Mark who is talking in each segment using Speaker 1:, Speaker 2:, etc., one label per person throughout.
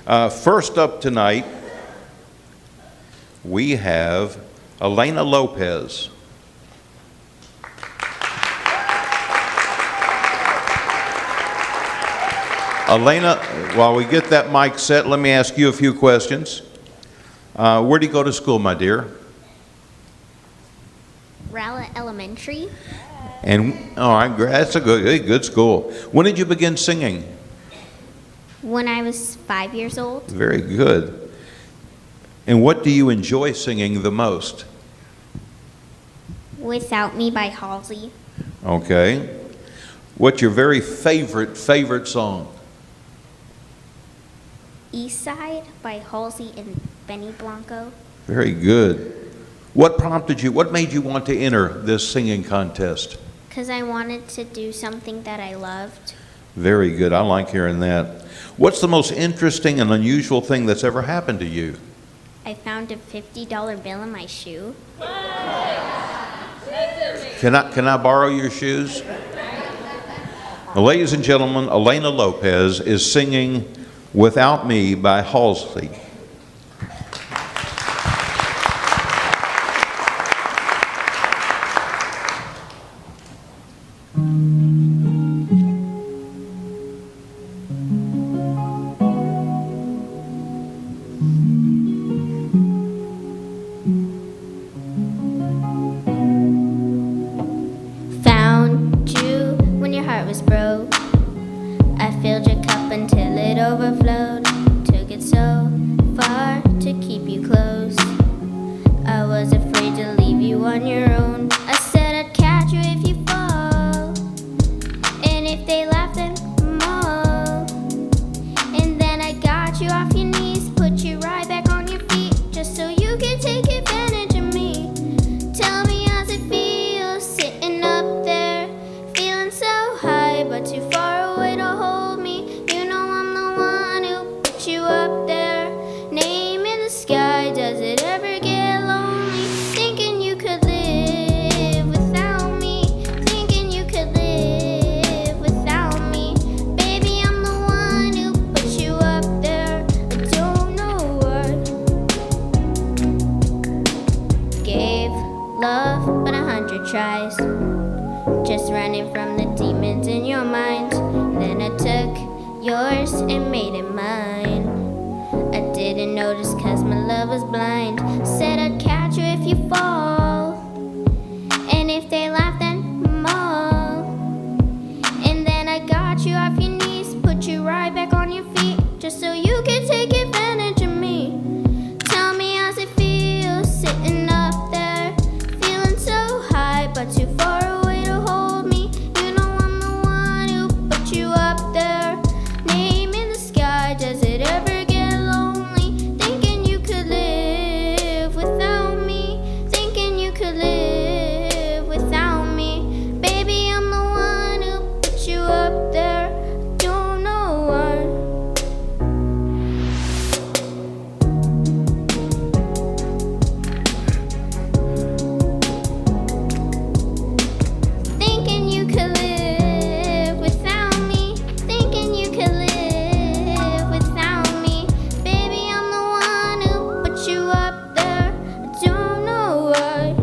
Speaker 1: First up tonight, we have Elena Lopez. Elena, while we get that mic set, let me ask you a few questions. Where do you go to school, my dear?
Speaker 2: Rowlett Elementary.
Speaker 1: And all right, that's a good school. When did you begin singing?
Speaker 2: When I was 5 years old.
Speaker 1: Very good. And what do you enjoy singing the most?
Speaker 2: Without Me by Halsey.
Speaker 1: Okay. What's your very favorite song?
Speaker 2: East Side by Halsey and Benny Blanco.
Speaker 1: Very good. What made you want to enter this singing contest?
Speaker 2: Because I wanted to do something that I loved.
Speaker 1: Very good. I like hearing that. What's the most interesting and unusual thing that's ever happened to you?
Speaker 2: I found a $50 bill in my shoe.
Speaker 1: Can I borrow your shoes? Ladies and gentlemen, Elena Lopez is singing Without Me by Halsey.
Speaker 2: Found you when your heart was broke. I filled your cup until it overflowed. Took it so far to keep you close. I was afraid to leave you on your own. I said I'd catch you if you fall, and if they laugh then more. And then I got you off your knees, put you right back on your feet, just so you could take advantage of me. Tell me how's it feel, sitting up there, feeling so high but too far away to hold me. You know I'm the one who put you up there, name in the sky. Does it ever get lonely, thinking you could live without me, thinking you could live without me? Baby, I'm the one who put you up there. I don't know what. Gave love but 100 tries, just running from the demons in your mind. Then I took yours and made it mine. I didn't notice cause my love was blind. Said I'd catch you if you fall, and if they laugh then more. And then I got you off your knees, put you right back on your feet, just so you could take advantage of me. Tell me how's it feel, sitting up there, feeling so high but too far away to hold me. You know I'm the one who put you up there, name in the sky. Does it ever get lonely, thinking you could live without me, thinking you could live without me? Baby, I'm the one who put you up there. I don't know why. Thinking you could live without me, thinking you could live without me. Baby, I'm the one who put you up there. I don't know why.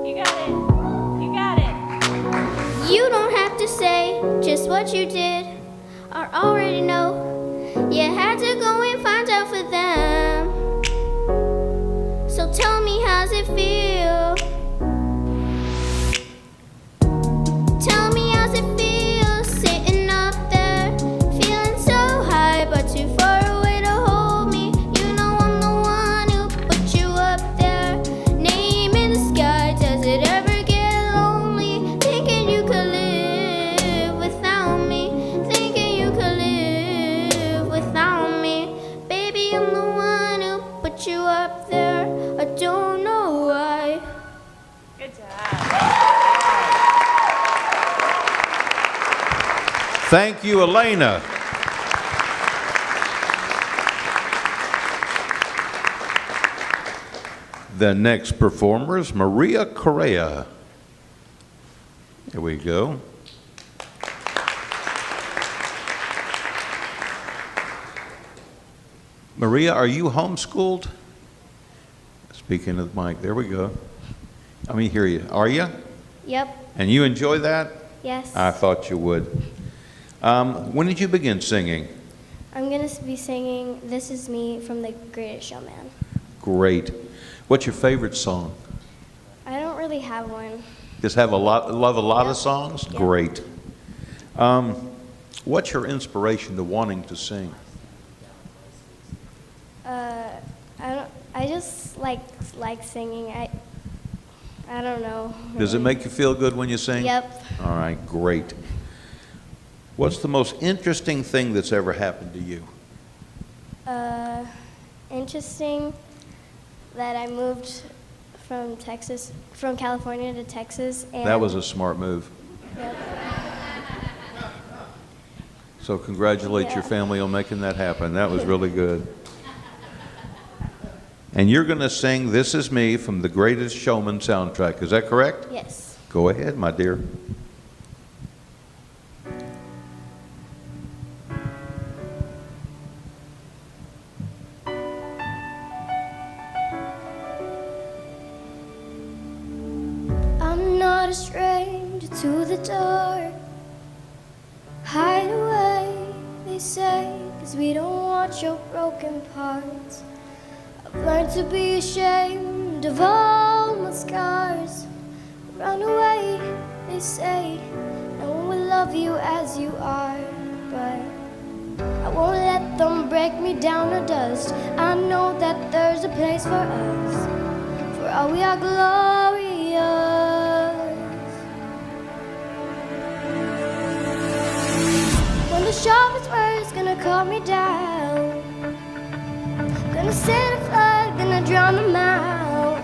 Speaker 3: You got it. You got it.
Speaker 2: You don't have to say just what you did or already know. You had to go and find out for them. So tell me how's it feel. Tell me how's it feel, sitting up there, feeling so high but too far away to hold me. You know I'm the one who put you up there, name in the sky. Does it ever get lonely, thinking you could live without me, thinking you could live without me? Baby, I'm the one who put you up there. I don't know why.
Speaker 3: Good job.
Speaker 1: Thank you, Elena. The next performer is Maria Correa. Here we go. Maria, are you homeschooled? Speaking of the mic, there we go. Let me hear you. Are you?
Speaker 2: Yep.
Speaker 1: And you enjoy that?
Speaker 2: Yes.
Speaker 1: I thought you would. When did you begin singing?
Speaker 2: I'm going to be singing This Is Me from The Greatest Showman.
Speaker 1: Great. What's your favorite song?
Speaker 2: I don't really have one.
Speaker 1: Just love a lot
Speaker 2: Yep.
Speaker 1: of songs?
Speaker 2: Yep.
Speaker 1: Great. What's your inspiration to wanting to sing?
Speaker 2: I just like singing. I don't know.
Speaker 1: Does it
Speaker 2: really.
Speaker 1: make you feel good when you sing?
Speaker 2: Yep.
Speaker 1: All right, great. What's the most interesting thing that's ever happened to you?
Speaker 2: Interesting that I moved from California to Texas. And
Speaker 1: That was a smart move.
Speaker 2: Yep.
Speaker 1: So congratulate
Speaker 2: Yeah.
Speaker 1: your family on making that happen. That was really good. And you're going to sing This Is Me from the Greatest Showman soundtrack. Is that correct?
Speaker 2: Yes.
Speaker 1: Go ahead, my dear.
Speaker 2: I'm not a stranger to the dark. Hide away, they say, 'cause we don't want your broken parts. I've learned to be ashamed of all my scars. Run away, they say, no one will love you as you are. But I won't let them break me down to dust. I know that there's a place for us, for all we are glorious. When the sharpest word's gonna cut me down, gonna set a flood, gonna drown them out.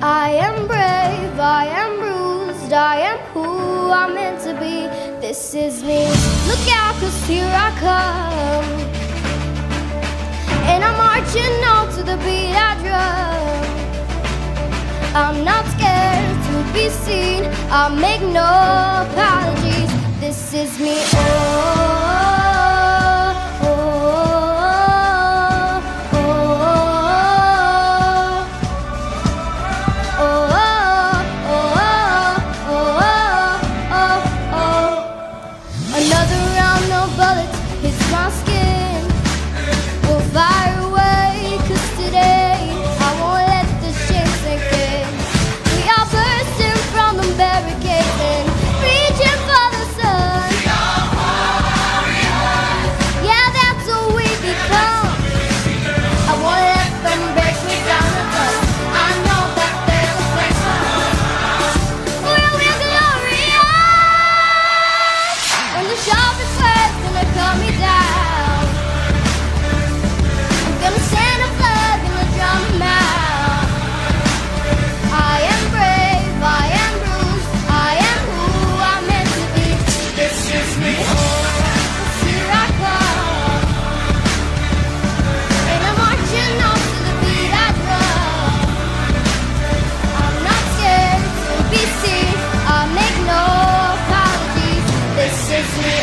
Speaker 2: I am brave, I am bruised, I am who I'm meant to be. This is me. Look out, 'cause here I come, and I'm marching on to the beat I drum. I'm not scared to be seen, I'll make no apologies. This is me. Another round, no bullets hits my skin. We'll fire away, 'cause today I won't let the shame sink in. We are bursting from the barricades and reaching for the sun. Yeah, that's who we become. I won't let them break me down to dust. I know that there's a place for us, where we're glorious. When the sharpest word's gonna cut me down, I'm gonna send a flood, gonna drown them out. I am brave, I am bruised, I am who I'm meant to be. This is me. Here I come, and I'm marching on to the beat I drum. I'm not scared to be seen, I make no apologies. This is me.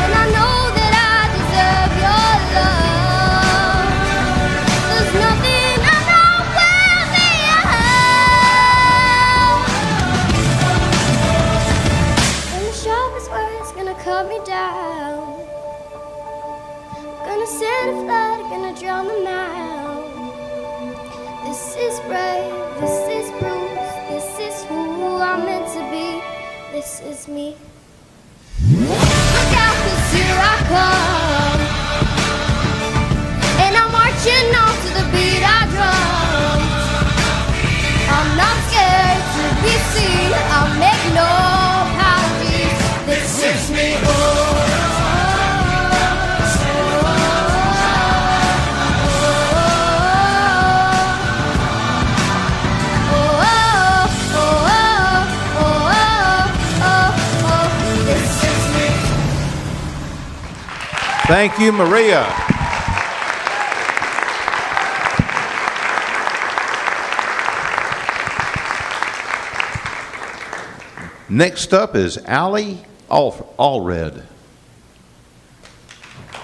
Speaker 2: And I know that I deserve your love. There's nothing I'm not worthy of. And the sharpest word's gonna cut me down, gonna send a flood, gonna drown them out. This is brave, this is bruised, this is who I'm meant to be. This is me. Look out, 'cause here I come, and I'm marching on to the beat I drum. I'm not scared to be seen, I'll make no apologies. This is me.
Speaker 1: Thank you, Maria. Next up is Allie Allred.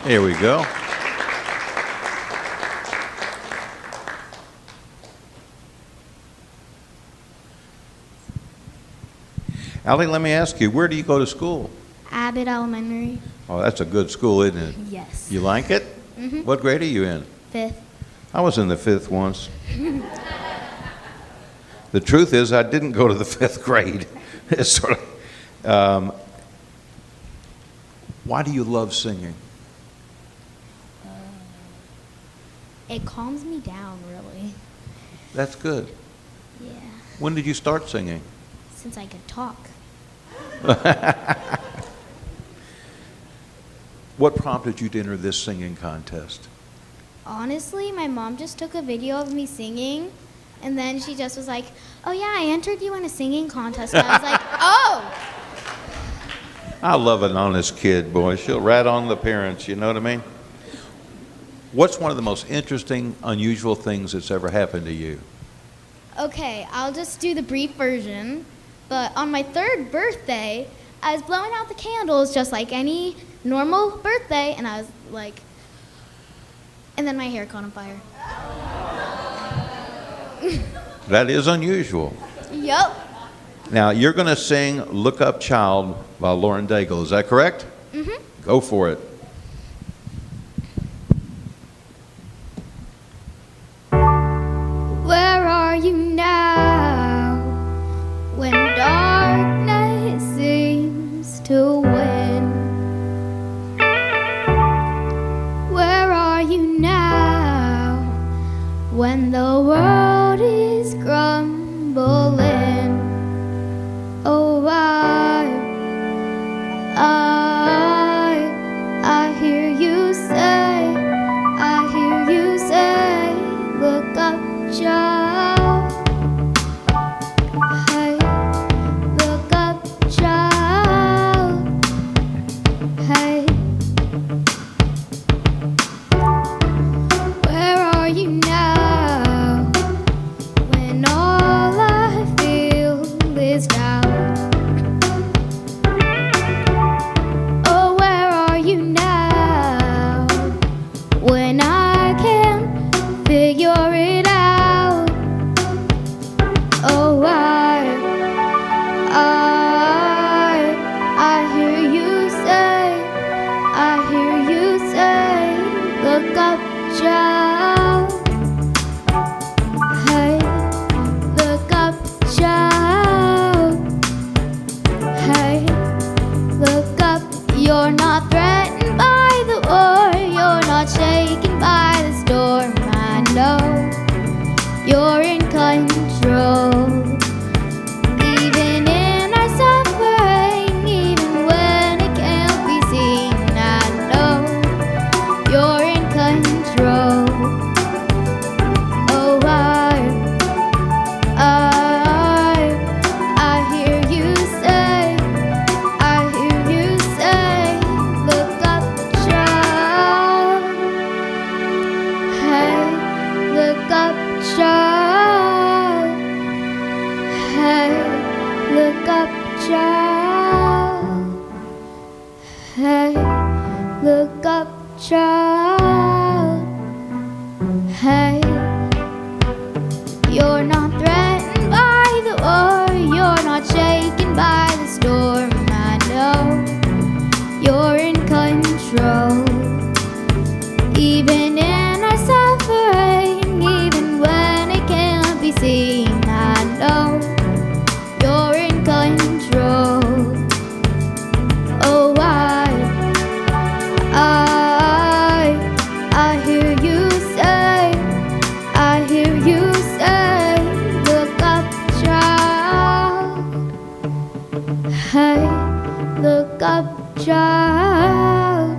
Speaker 1: Here we go. Allie, let me ask you, where do you go to school?
Speaker 2: Abbott Elementary.
Speaker 1: Oh, that's a good school, isn't it?
Speaker 2: Yes.
Speaker 1: You like it?
Speaker 2: Mm-hmm.
Speaker 1: What grade are you in?
Speaker 2: 5th.
Speaker 1: I was in the 5th once. The truth is, I didn't go to the 5th grade. It's sort of, why do you love singing?
Speaker 2: It calms me down, really.
Speaker 1: That's good.
Speaker 2: Yeah.
Speaker 1: When did you start singing?
Speaker 2: Since I could talk.
Speaker 1: What prompted you to enter this singing contest?
Speaker 2: Honestly, my mom just took a video of me singing, and then she just was like, "Oh yeah, I entered you in a singing contest." And I was like, "Oh."
Speaker 1: I love an honest kid, boy. She'll rat on the parents, you know what I mean? What's one of the most interesting, unusual things that's ever happened to you?
Speaker 2: Okay, I'll just do the brief version. But on my 3rd birthday, I was blowing out the candles just like any normal birthday, and I was like, and then my hair caught on fire.
Speaker 1: That is unusual.
Speaker 2: Yup.
Speaker 1: Now, you're going to sing Look Up Child by Lauren Daigle. Is that correct?
Speaker 2: Mm-hmm.
Speaker 1: Go for it.
Speaker 2: Where are you now when darkness seems to win? Where are you now when the world is crumbling? Oh, I hear you say, look up, child. Hey, look up, child. Hey, where are you now when all I feel is doubt? Oh, where are you now when I can't figure it out? Oh, I hear you say, look up, child. Hey, look up, child. Hey, look up. You're not threatened by the war. You're not shaken by the storm. I know you're in control. Even in our suffering, even when it can't be seen, I know you're in control. Oh, I hear you say, look up, child. Hey, look up, child. Hey, look up, child. Hey, look up, child. Hey, you're not threatened by the war. You're not shaken by the storm. I know you're in control. Even in our suffering, even when it can't be seen, I know you're in control. Oh, I hear you say, look up, child. Hey, look up, child.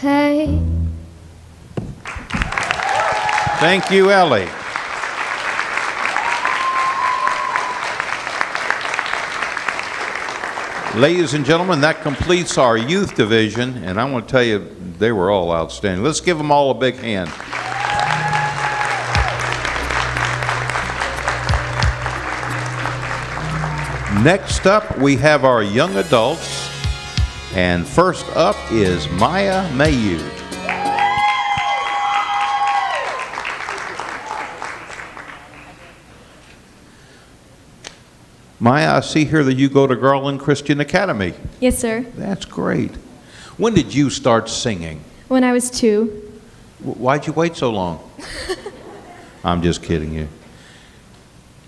Speaker 2: Hey.
Speaker 1: Thank you, Ellie. Ladies and gentlemen, that completes our youth division, and I want to tell you, they were all outstanding. Let's give them all a big hand. Next up, we have our young adults, and first up is Maya Mayud. Maya, I see here that you go to Garland Christian Academy.
Speaker 4: Yes, sir.
Speaker 1: That's great. When did you start singing?
Speaker 4: When I was 2.
Speaker 1: Why'd you wait so long? I'm just kidding you.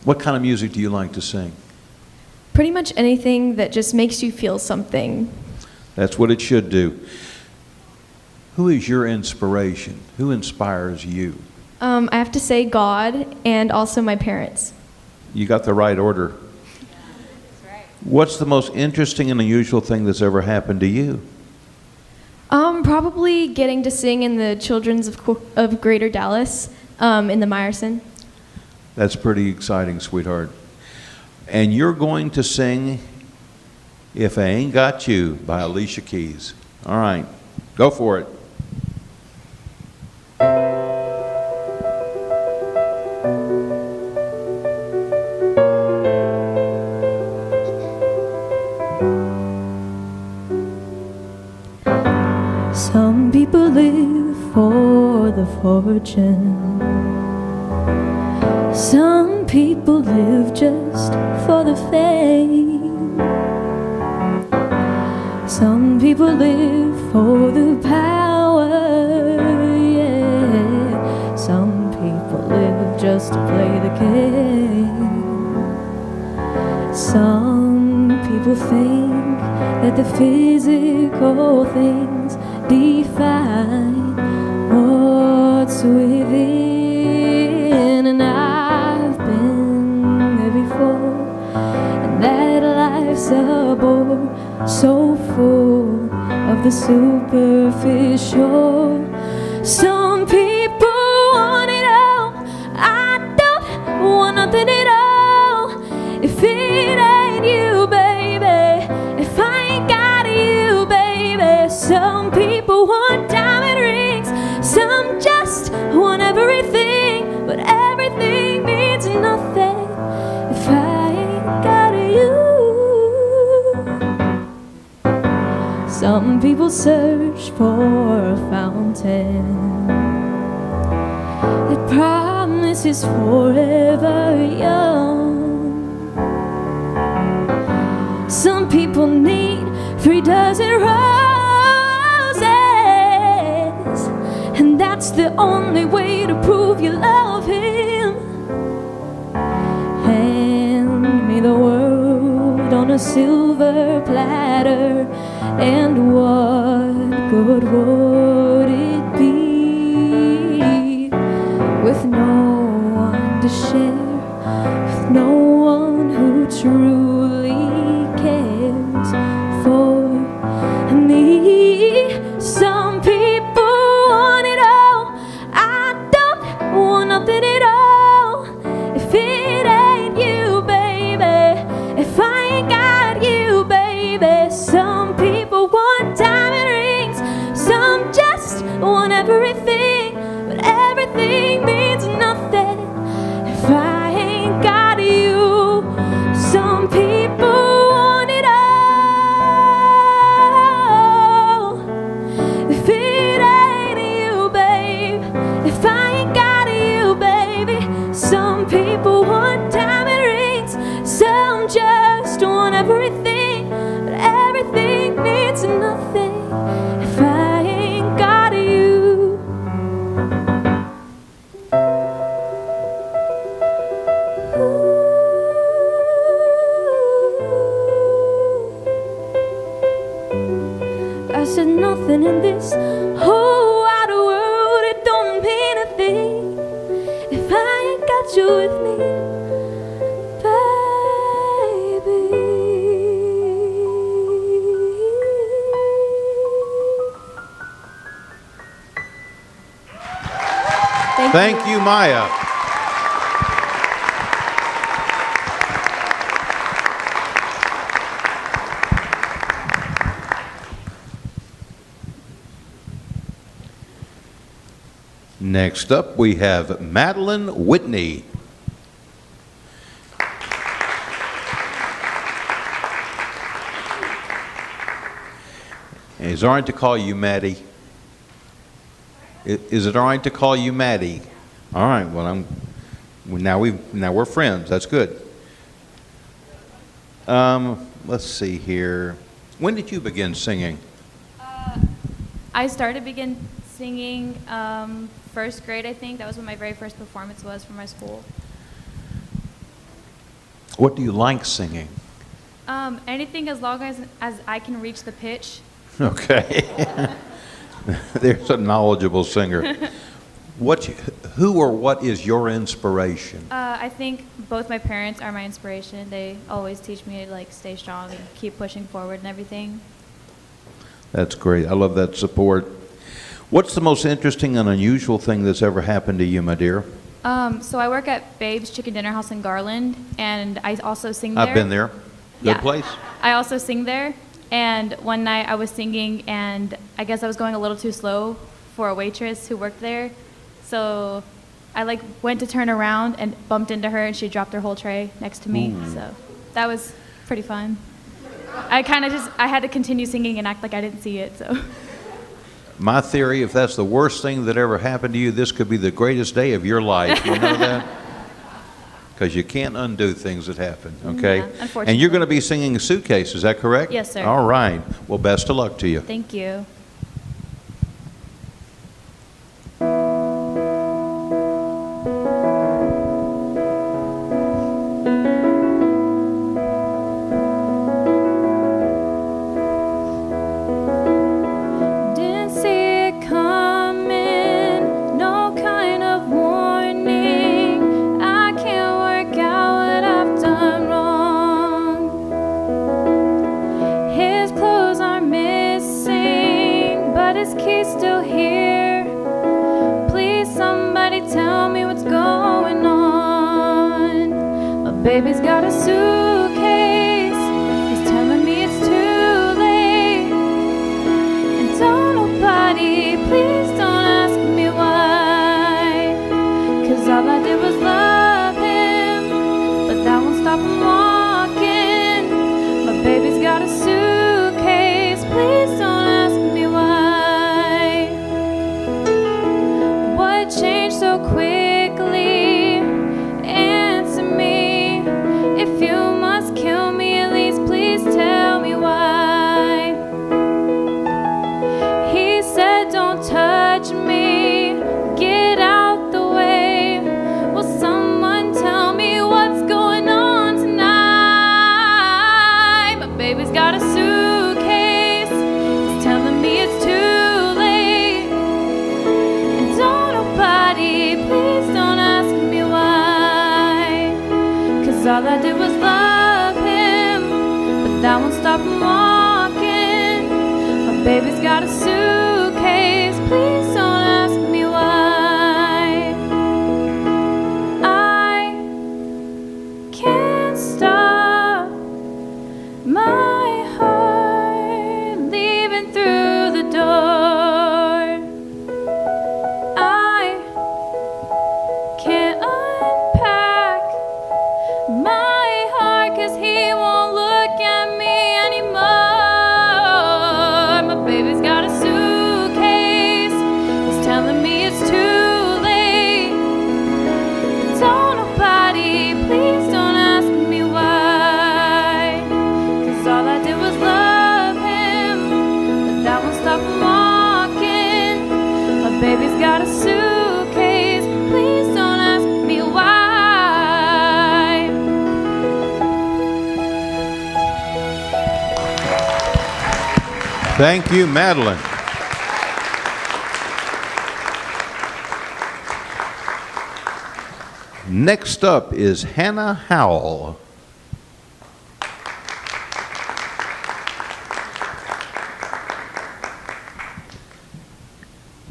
Speaker 1: What kind of music do you like to sing?
Speaker 4: Pretty much anything that just makes you feel something.
Speaker 1: That's what it should do. Who is your inspiration? Who inspires you?
Speaker 4: I have to say God and also my parents.
Speaker 1: You got the right order. What's the most interesting and unusual thing that's ever happened to you?
Speaker 4: Probably getting to sing in the Children's of Greater Dallas in the Meyerson.
Speaker 1: That's pretty exciting, sweetheart. And you're going to sing If I Ain't Got You by Alicia Keys. All right, go for it.
Speaker 5: Some people live for the fortune. Some people live just for the fame. Some people live for the power, yeah. Some people live just to play the game. Some people think that the physical things define what's within, and I've been there before, and that life's a bore so full of the superficial. Some people want it all, I don't want nothing at all. If it ain't you, baby, if I ain't got you, baby. Some people want diamond rings, some just want everything, but everything means nothing if I ain't got you. Some people search for a fountain that promises forever young. Some people need 3 dozen roses, and that's the only way to prove you love him. Hand me the world on a silver platter, and what good would it be with no one to share, with no one who truly cares for me? Some people want it all, I don't want nothing at all. If it ain't you, baby, if I ain't got you, baby. Some people want diamond rings, some just want everything, but everything means nothing if I ain't got you. Some people want it all. If it ain't you, babe, if I ain't got you, baby. Some people want diamond rings, some just want everything, but everything means nothing if I ain't got you. I said nothing in this whole wide world, it don't mean a thing if I ain't got you with me, baby.
Speaker 1: Thank you, Maya. Next up, we have Madeline Whitney. Is it all right to call you Maddie? Is it all right to call you Maddie? All right. Well, now we're friends. That's good. Let's see here. When did you begin singing?
Speaker 4: I begin singing first grade, I think. That was when my very first performance was for my school.
Speaker 1: What do you like singing?
Speaker 4: Anything as long as I can reach the pitch.
Speaker 1: Okay. There's a knowledgeable singer. Who or what is your inspiration?
Speaker 4: I think both my parents are my inspiration. They always teach me to like stay strong and keep pushing forward and everything.
Speaker 1: That's great. I love that support. What's the most interesting and unusual thing that's ever happened to you, my dear?
Speaker 4: So I work at Babe's Chicken Dinner House in Garland, and I also sing there.
Speaker 1: I've been there. Good
Speaker 4: Yeah.
Speaker 1: place.
Speaker 4: I also sing there, and one night I was singing, and I guess I was going a little too slow for a waitress who worked there. So I like went to turn around and bumped into her, and she dropped her whole tray next to me.
Speaker 1: Ooh.
Speaker 4: So that was pretty fun. I had to continue singing and act like I didn't see it. So
Speaker 1: My theory, if that's the worst thing that ever happened to you, this could be the greatest day of your life. You know that? Because you can't undo things that happen, okay?
Speaker 4: Yeah, unfortunately.
Speaker 1: And you're going to be singing Suitcase, is that correct?
Speaker 4: Yes, sir.
Speaker 1: All right. Well, best of luck to you.
Speaker 4: thank you.
Speaker 5: Didn't see it coming, no kind of warning. I can't work out what I've done wrong. His clothes are missing, but his key's still here. Please, somebody tell me what's going on. My baby's got a suitcase. He's telling me it's too late. And don't nobody, please don't ask me why. 'Cause all I did was love him, but that won't stop him walking. My baby's got a suitcase, please don't ask me why. What changed so quickly? Answer me. If you must kill me, at least please tell me why. He said, don't touch me, get out the way. Will someone tell me what's going on tonight? My baby's got a suitcase, he's telling me it's too late. And don't nobody, please don't ask me why. 'Cause all I did was love him, but that won't stop him walking. My baby's got a suitcase, please don't ask me why. I can't stop my heart leaving through the door. I can't unpack my heart 'cause he won't look at me anymore. My baby's got a suitcase, he's telling me it's too late. Don't nobody, please don't ask me why. 'Cause all I did was love him, but that won't stop him walking. My baby's got a suitcase, please don't ask me why.
Speaker 1: Thank you, Madeline. Next up is Hannah Howell.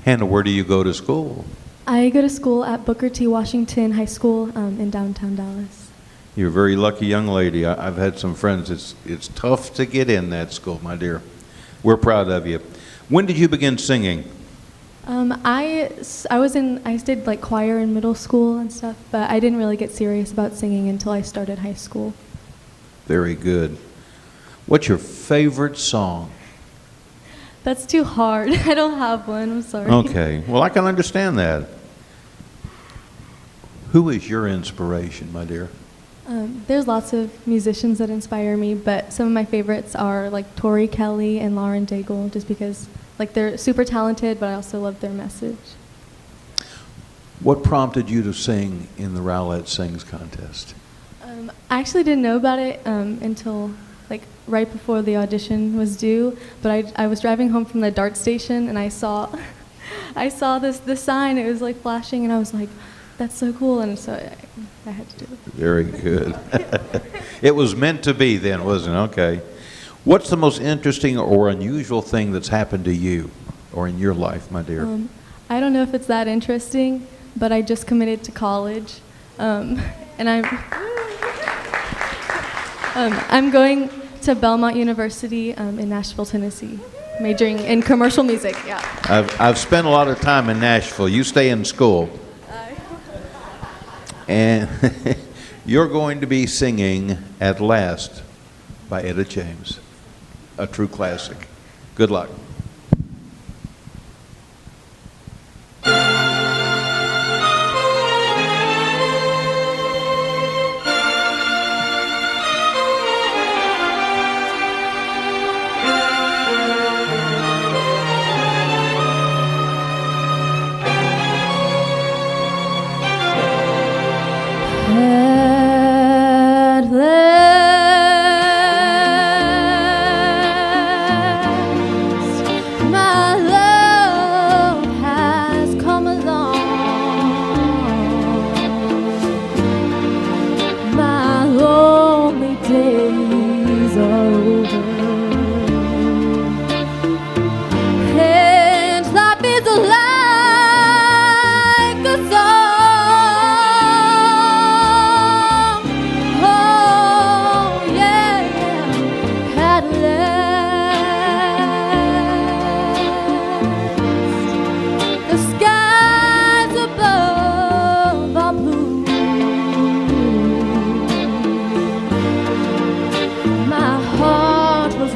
Speaker 1: Hannah, where do you go to school?
Speaker 4: I go to school at Booker T. Washington High School in downtown Dallas.
Speaker 1: You're a very lucky young lady. I've had some friends. It's tough to get in that school, my dear. We're proud of you. When did you begin singing?
Speaker 5: I did like choir in middle school and stuff, but I didn't really get serious about singing until I started high school.
Speaker 1: Very good. What's your favorite song?
Speaker 5: That's too hard. I don't have one. I'm sorry.
Speaker 1: Okay. Well, I can understand that. Who is your inspiration, my dear?
Speaker 5: There's lots of musicians that inspire me, but some of my favorites are like Tori Kelly and Lauren Daigle, just because like they're super talented, but I also love their message.
Speaker 1: What prompted you to sing in the Rowlett Sings contest?
Speaker 5: I actually didn't know about it until like right before the audition was due, but I was driving home from the DART station and I saw this sign. It was like flashing, and I was like, that's so cool, and so I had to do it.
Speaker 1: Very good. It was meant to be then, wasn't it? Okay. What's the most interesting or unusual thing that's happened to you or in your life, my dear?
Speaker 5: I don't know if it's that interesting, but I just committed to college, and I'm going to Belmont University in Nashville, Tennessee, majoring in commercial music. Yeah.
Speaker 1: I've spent a lot of time in Nashville. You stay in school. And you're going to be singing At Last by Etta James, a true classic. Good luck.
Speaker 5: At last, my love has come along. My lonely days are over, and life is like a song.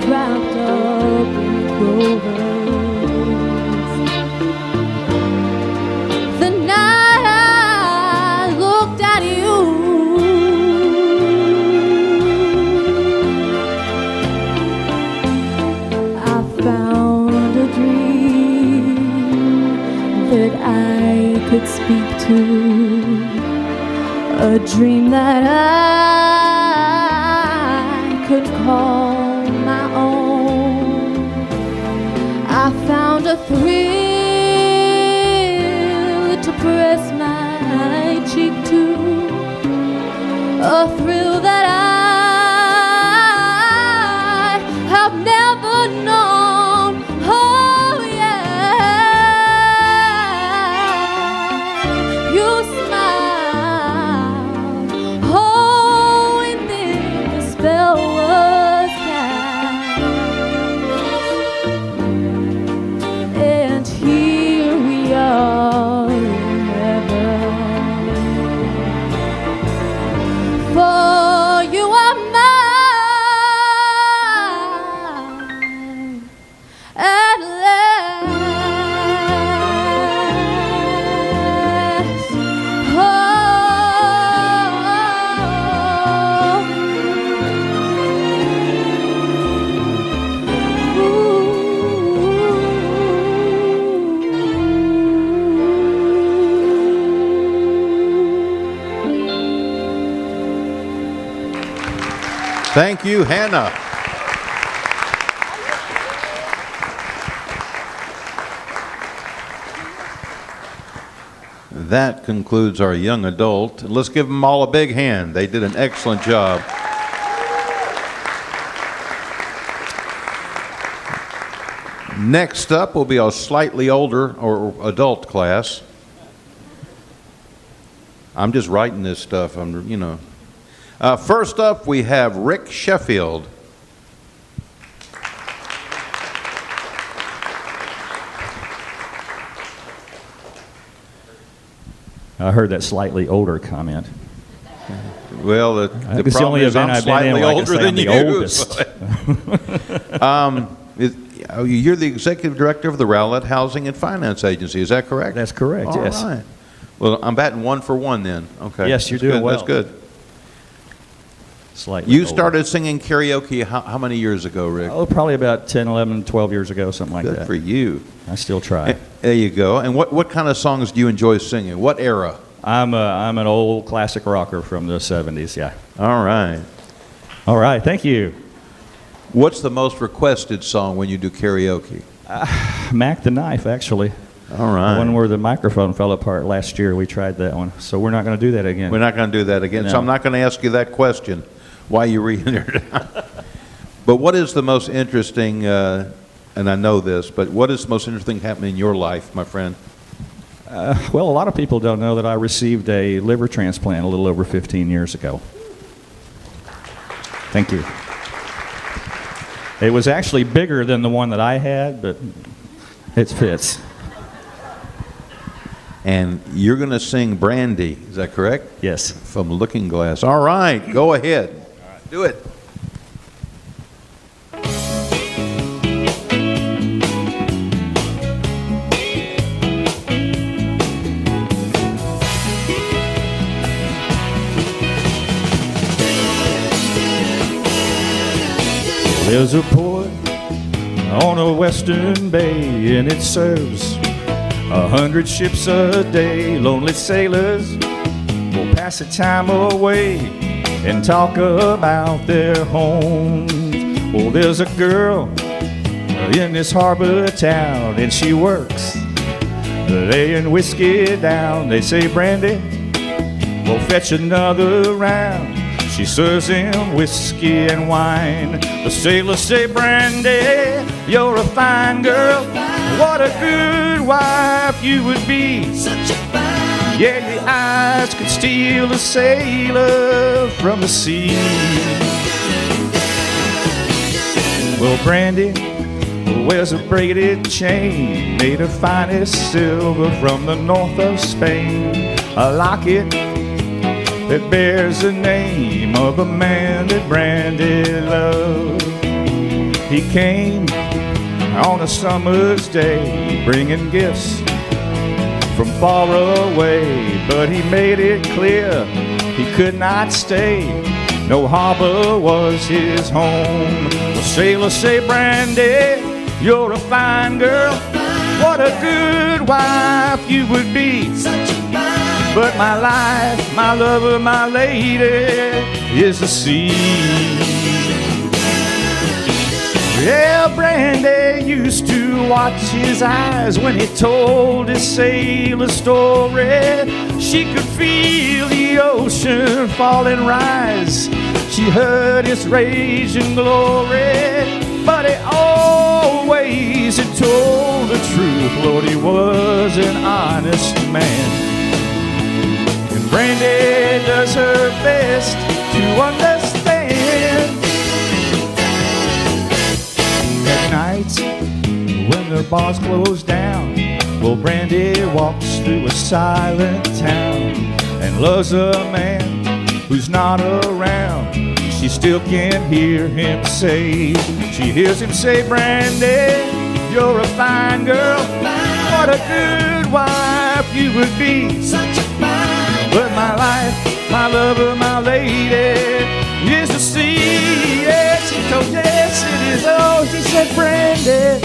Speaker 5: Wrapped up in clovers. The night I looked at you, I found a dream that I could speak to, a dream that I could call my own. I found a thrill to press my cheek to, a thrill that I have never known. Oh yeah, you smile. Oh, and then the spell was cast, and here we are forever. For you are mine at last.
Speaker 1: Thank you, Hannah. That concludes our young adult. Let's give them all a big hand. They did an excellent job. Next up will be a slightly older or adult class. I'm just writing this stuff. First up, we have Rick Sheffield.
Speaker 6: I heard that slightly older comment.
Speaker 1: Well, the
Speaker 6: It's the only
Speaker 1: problem is
Speaker 6: event
Speaker 1: I'm
Speaker 6: I've been in
Speaker 1: slightly
Speaker 6: where I can
Speaker 1: older
Speaker 6: say
Speaker 1: than
Speaker 6: I'm the
Speaker 1: you.
Speaker 6: oldest.
Speaker 1: You're the executive director of the Rowlett Housing and Finance Agency. Is that correct?
Speaker 6: That's correct,
Speaker 1: All
Speaker 6: yes.
Speaker 1: right. Well, I'm batting 1 for 1 then. Okay.
Speaker 6: Yes, you're
Speaker 1: That's
Speaker 6: doing
Speaker 1: good.
Speaker 6: well.
Speaker 1: That's good.
Speaker 6: Slightly
Speaker 1: You
Speaker 6: older.
Speaker 1: started singing karaoke how many years ago, Rick?
Speaker 6: Oh, probably about 10, 11, 12 years ago, something like
Speaker 1: Good
Speaker 6: that.
Speaker 1: for you.
Speaker 6: I still try.
Speaker 1: There you go. And what kind of songs do you enjoy singing? What era?
Speaker 6: I'm an old classic rocker from the 70s, yeah.
Speaker 1: All right.
Speaker 6: All right, thank you.
Speaker 1: What's the most requested song when you do karaoke?
Speaker 6: Mac the Knife, actually.
Speaker 1: All right.
Speaker 6: The one where the microphone fell apart last year, we tried that one. So we're not going to do that again.
Speaker 1: We're not going to do that again. So
Speaker 6: No.
Speaker 1: I'm not going to ask you that question, why you re-entered. But what is the most interesting, and I know this, but what is the most interesting happening in your life, my friend?
Speaker 6: Well, a lot of people don't know that I received a liver transplant a little over 15 years ago. Thank you. It was actually bigger than the one that I had, but it fits.
Speaker 1: And you're going to sing Brandy, is that correct?
Speaker 6: Yes.
Speaker 1: From Looking Glass. All right, go ahead. Do it.
Speaker 6: There's a port on a western bay, and it serves 100 ships a day. Lonely sailors will pass the time away and talk about their homes. Well, there's a girl in this harbor town, and she works laying whiskey down. They say, Brandy, we'll fetch another round. She serves him whiskey and wine. The sailors say, Brandy, you're a fine girl. What a good wife you would be. Yeah, your eyes could steal a sailor from the sea. Well, Brandy wears a braided chain made of finest silver from the north of Spain. A locket that bears the name of a man that Brandy loved. He came on a summer's day bringing gifts from far away, but he made it clear he could not stay. No harbor was his home. The sailors say, Brandy, you're a fine girl. What a good wife you would be. But my life, my lover, my lady is the sea. Yeah, Brandy used to watch his eyes when he told his sailor story. She could feel the ocean fall and rise. She heard his raging glory, but he always had told the truth. Lord, he was an honest man. Brandy does her best to understand. At night, when the bars close down, well, Brandy walks through a silent town and loves a man who's not around. She still can't hear him say. She hears him say, Brandy, you're a fine girl. What a good wife you would be. But my life, my lover, my lady is the sea. Yes, he told, yes, it is. Oh, she said, Brandy,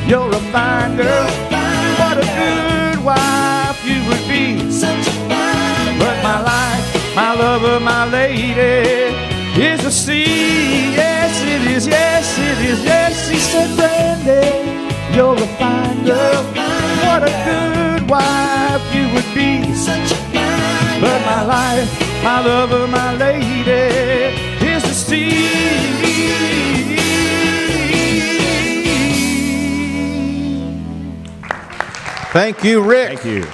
Speaker 6: you're a fine girl. What a good wife you would be. But my life, my lover, my lady is the sea. Yes, it is. Yes, it is. Yes, he said, Brandy, you're a fine girl. What a good wife you would be. But my life, my lover, my lady is the sea.
Speaker 1: Thank you, Rick.
Speaker 6: Thank you.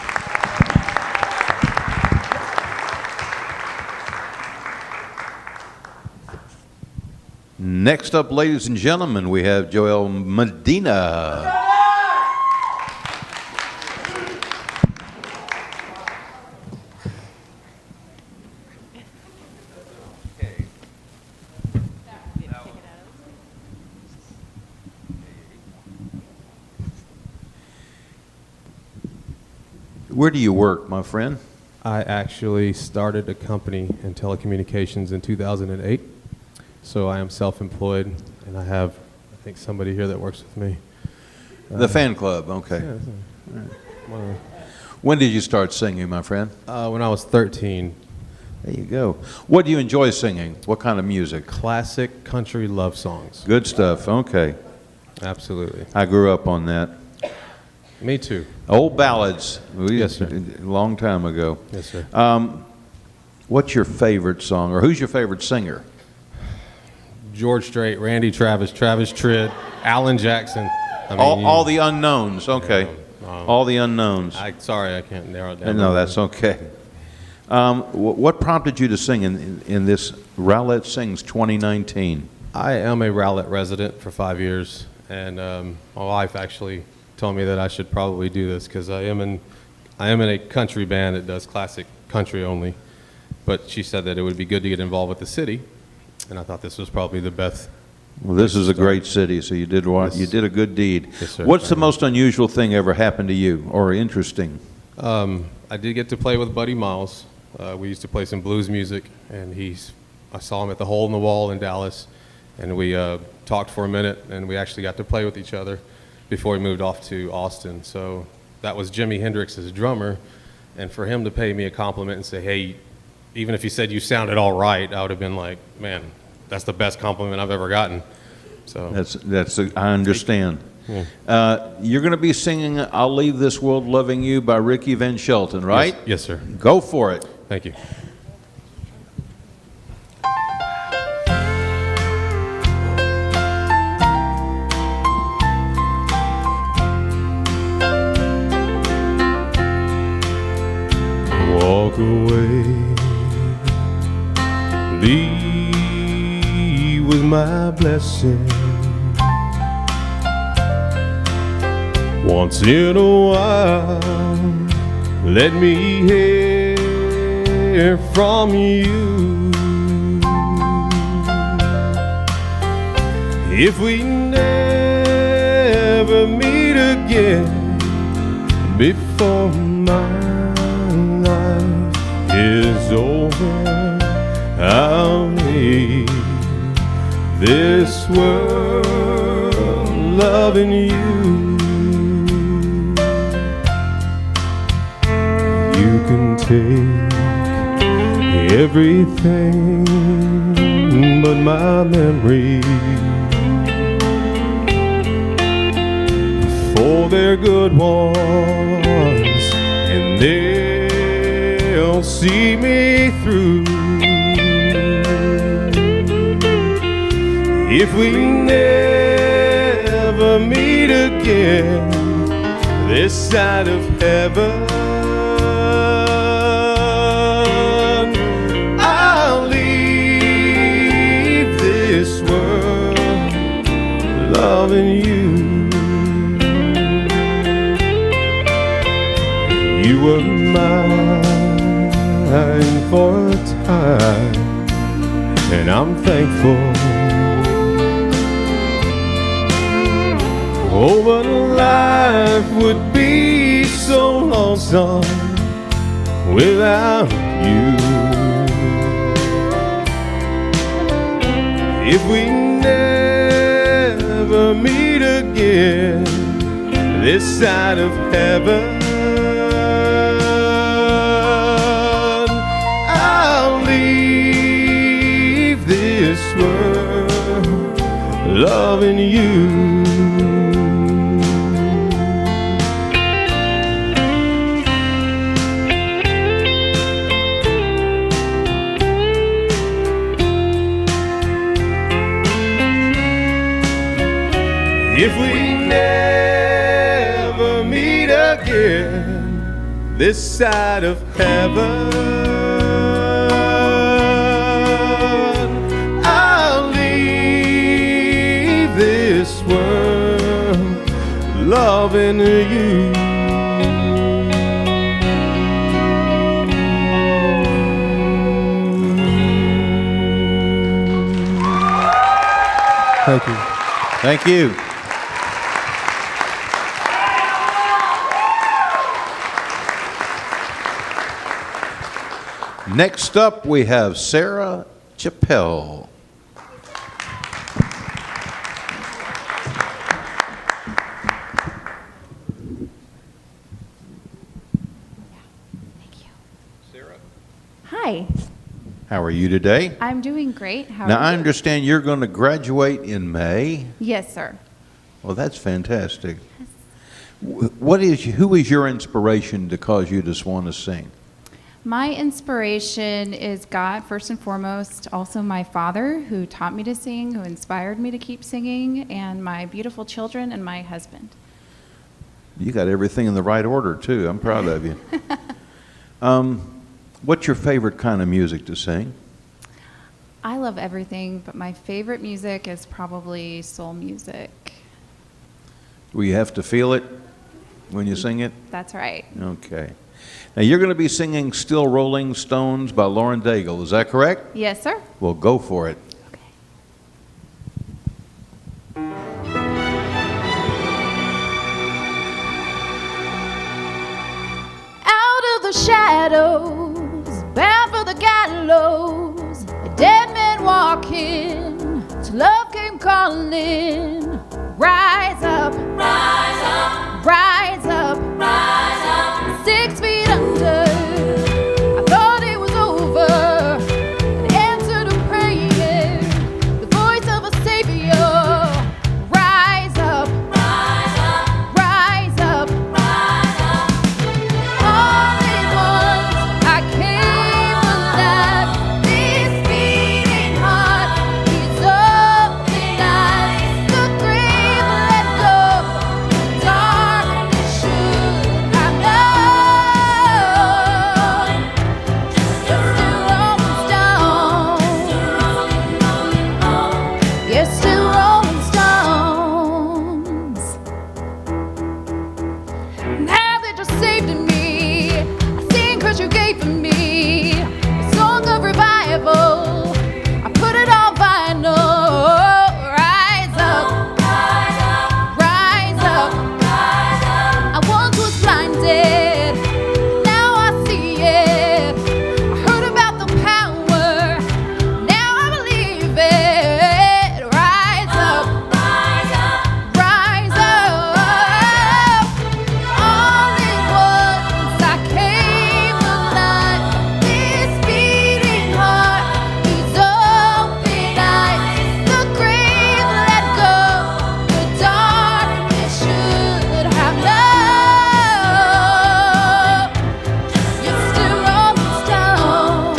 Speaker 1: Next up, ladies and gentlemen, we have Joel Medina. Where do you work, my friend?
Speaker 7: I actually started a company in telecommunications in 2008. So I am self-employed, and I have, I think, somebody here that works with me.
Speaker 1: The fan club, okay.
Speaker 7: Yeah,
Speaker 1: When did you start singing, my friend?
Speaker 7: when I was 13.
Speaker 1: There you go. What do you enjoy singing? What kind of music?
Speaker 7: Classic country love songs.
Speaker 1: Good stuff, okay.
Speaker 7: Absolutely.
Speaker 1: I grew up on that.
Speaker 7: Me too.
Speaker 1: Old ballads.
Speaker 7: Yes, sir.
Speaker 1: A long time ago.
Speaker 7: Yes, sir.
Speaker 1: What's your favorite song, or who's your favorite singer?
Speaker 7: George Strait, Randy Travis, Travis Tritt, Alan Jackson. I mean,
Speaker 1: All the unknowns, okay. All the unknowns.
Speaker 7: Sorry, I can't narrow it down.
Speaker 1: No, that's okay. What prompted you to sing in this Rowlett Sings 2019?
Speaker 7: I am a Rowlett resident for 5 years, and my wife actually told me that I should probably do this because I am in a country band that does classic country only. But she said that it would be good to get involved with the city, and I thought this was probably the best.
Speaker 1: Well, this is a great city, so you did a good deed.
Speaker 7: Yes, sir.
Speaker 1: What's the most unusual thing ever happened to you, or interesting?
Speaker 7: I did get to play with Buddy Miles. We used to play some blues music, and I saw him at the Hole in the Wall in Dallas, and we talked for a minute, and we actually got to play with each other before he moved off to Austin. So that was Jimi Hendrix's drummer, and for him to pay me a compliment and say, hey, even if he said you sounded all right, I would have been like, man, that's the best compliment I've ever gotten. So
Speaker 1: I understand. Yeah. You're going to be singing "I'll Leave This World Loving You" by Ricky Van Shelton, right?
Speaker 7: Yes, sir.
Speaker 1: Go for it.
Speaker 7: Thank you. Walk away, leave with my blessing. Once in a while, let me hear from you. If we never meet again before my life is over, I'll leave this world loving you. You can take everything but my memory, for they're good ones and they'll see me through. If we never meet again this side of heaven, I'll leave this world loving you. You were mine for a time, and I'm thankful. Oh, but life would be so lonesome without you. If we never meet again this side of heaven, I'll leave this world loving you. If we never meet again this side of heaven, I'll leave this world loving you. Thank you.
Speaker 1: Thank you. Next up, we have Sarah Chappelle.
Speaker 8: Hi,
Speaker 1: How are you today?
Speaker 8: I'm doing great. How
Speaker 1: Now,
Speaker 8: are
Speaker 1: I
Speaker 8: you?
Speaker 1: understand you're going to graduate in May.
Speaker 8: Yes, sir.
Speaker 1: Well, that's fantastic. Who is your inspiration to cause you to want to sing?
Speaker 8: My inspiration is God, first and foremost, also my father, who taught me to sing, who inspired me to keep singing, and my beautiful children and my husband.
Speaker 1: You got everything in the right order, too. I'm proud of you. What's your favorite kind of music to sing?
Speaker 8: I love everything, but my favorite music is probably soul music.
Speaker 1: Do you have to feel it when you sing it?
Speaker 8: That's right.
Speaker 1: Okay. Now, you're going to be singing Still Rolling Stones by Lauren Daigle. Is that correct?
Speaker 8: Yes, sir.
Speaker 1: Well, go for it.
Speaker 5: Out of the shadows, bound for the gallows, a dead man walking, till love came calling. Rise up, rise up, rise up, rise up. 6 feet under, I thought it was over. An answer to prayer, the voice of a savior. Rise up, rise up, rise up, rise up. All at once I came alive. This beating heart is open eyes. The grave let go. Darkness should have known. You're still rolling stones. You're still rolling stones. Now that you're saved in me, I sing 'cause you gave for me a song of revival. I put it on vinyl. Rise up, rise up, rise up, rise up. I once was blinded, now I see it. I heard about the power, now I believe it. Rise up, rise up, rise up. All at once I came alive. This beating heart, these open eyes. The grave let go. The darkness should have known. You're still rolling stones.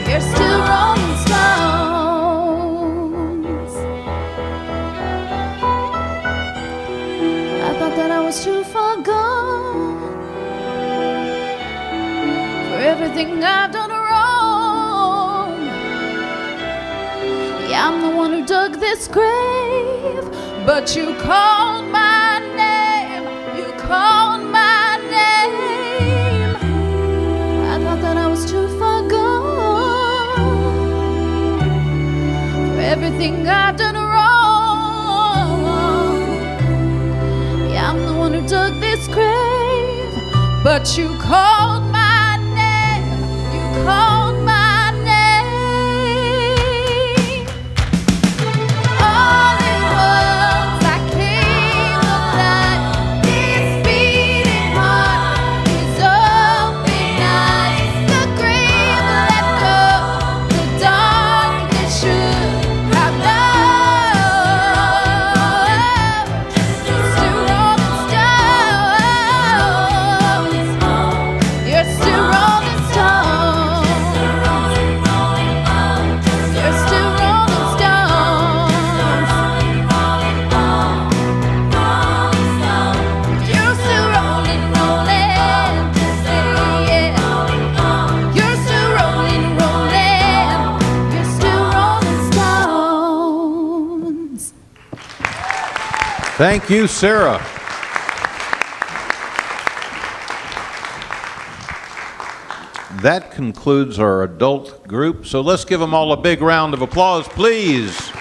Speaker 5: You're still rolling stones. I thought that I was too far gone for everything I've done wrong. Yeah, I'm the one who dug this grave, but you called my name. You called my name. I thought that I was too far gone for everything I've done wrong. Yeah, I'm the one who dug this grave, but you called my name. You called my name. All at once I came alive. This beating heart, these open eyes. The grave let go. The darkness should have known. You're still rolling stones. You're still rolling stones. You're still rolling stones. You're still rolling, rolling. Yeah. You're still rolling, rolling. You're still rolling stones.
Speaker 1: Thank you, Sarah. That concludes our adult group, so let's give them all a big round of applause, please.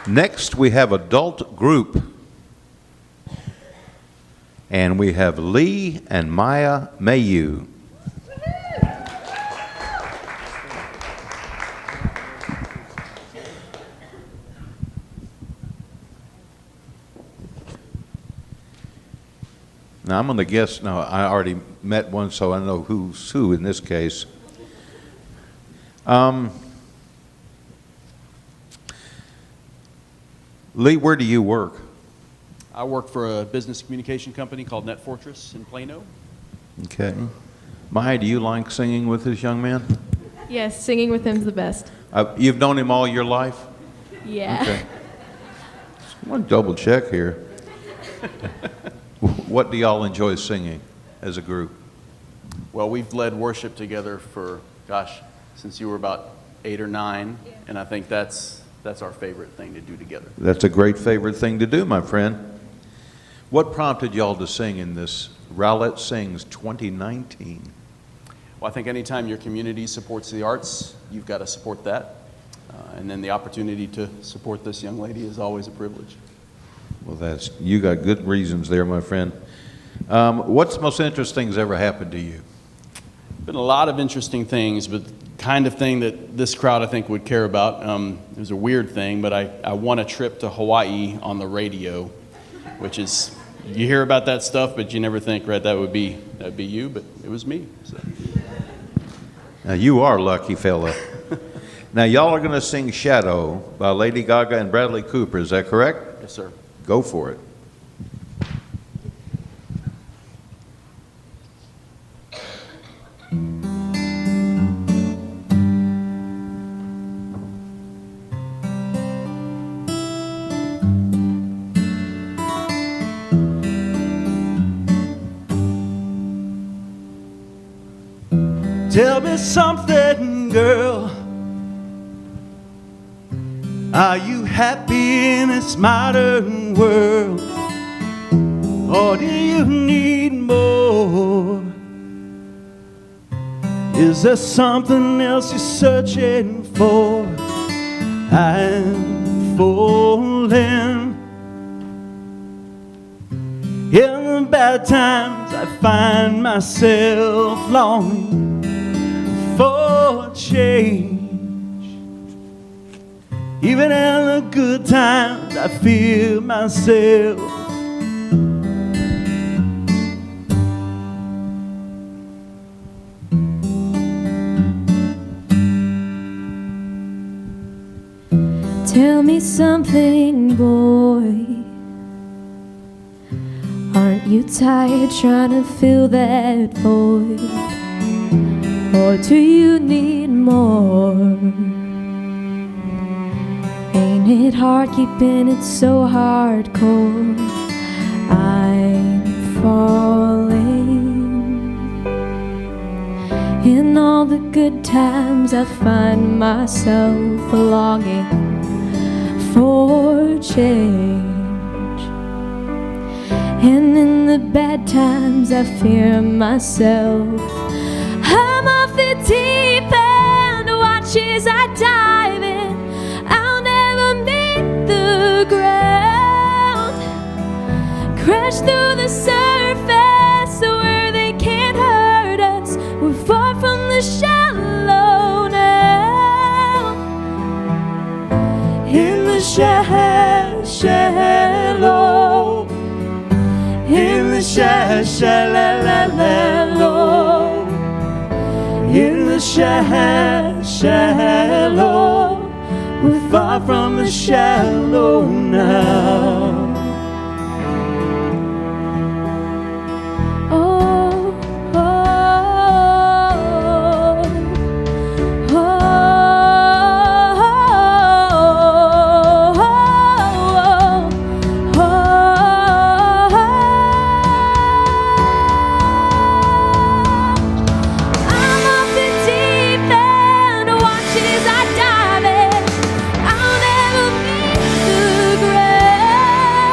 Speaker 1: Next, we have adult group. And we have Lee and Maya Mayu. Now, I'm going to guess, no, I already met one, so I know who's who in this case. Lee, where do you work?
Speaker 9: I work for a business communication company called Net Fortress in Plano.
Speaker 1: Okay. Maya, do you like singing with this young man?
Speaker 5: Yes, singing with him's the best.
Speaker 1: You've known him all your life?
Speaker 5: Yeah.
Speaker 1: Okay. I want to double check here. What do y'all enjoy singing as a group?
Speaker 9: Well, we've led worship together for, gosh, since you were about 8 or 9, and I think that's our favorite thing to do together.
Speaker 1: That's a great favorite thing to do, my friend. What prompted y'all to sing in this Rowlett Sings 2019?
Speaker 9: Well, I think anytime your community supports the arts, you've got to support that. And then the opportunity to support this young lady is always a privilege.
Speaker 1: Well, you got good reasons there, my friend. What's the most interesting that's ever happened to you?
Speaker 9: Been a lot of interesting things, but the kind of thing that this crowd I think would care about. It was a weird thing, but I won a trip to Hawaii on the radio, which is, you hear about that stuff, but you never think, right, that'd be you, but it was me. So.
Speaker 1: Now, you are a lucky fella. Now, y'all are going to sing Shadow by Lady Gaga and Bradley Cooper, is that correct?
Speaker 9: Yes, sir.
Speaker 1: Go for it.
Speaker 6: Tell me something, girl. Are you happy in this modern world? Or do you need more? Is there something else you're searching for? I'm falling. In the bad times I find myself longing for change. Even in the good times I feel myself.
Speaker 5: Tell me something, boy. Aren't you tired trying to fill that void? Or do you need more? Ain't it hard keeping it so hardcore? I'm falling. In all the good times I find myself longing for change. And in the bad times I fear myself. I'm off the deep end, watch as I dive in. I'll never meet the ground. Crash through the surface where they can't hurt us. We're far from the shallow now. In the shallow. In the shallow. In the shallow. We're far from the shallow now. I'll never meet the ground.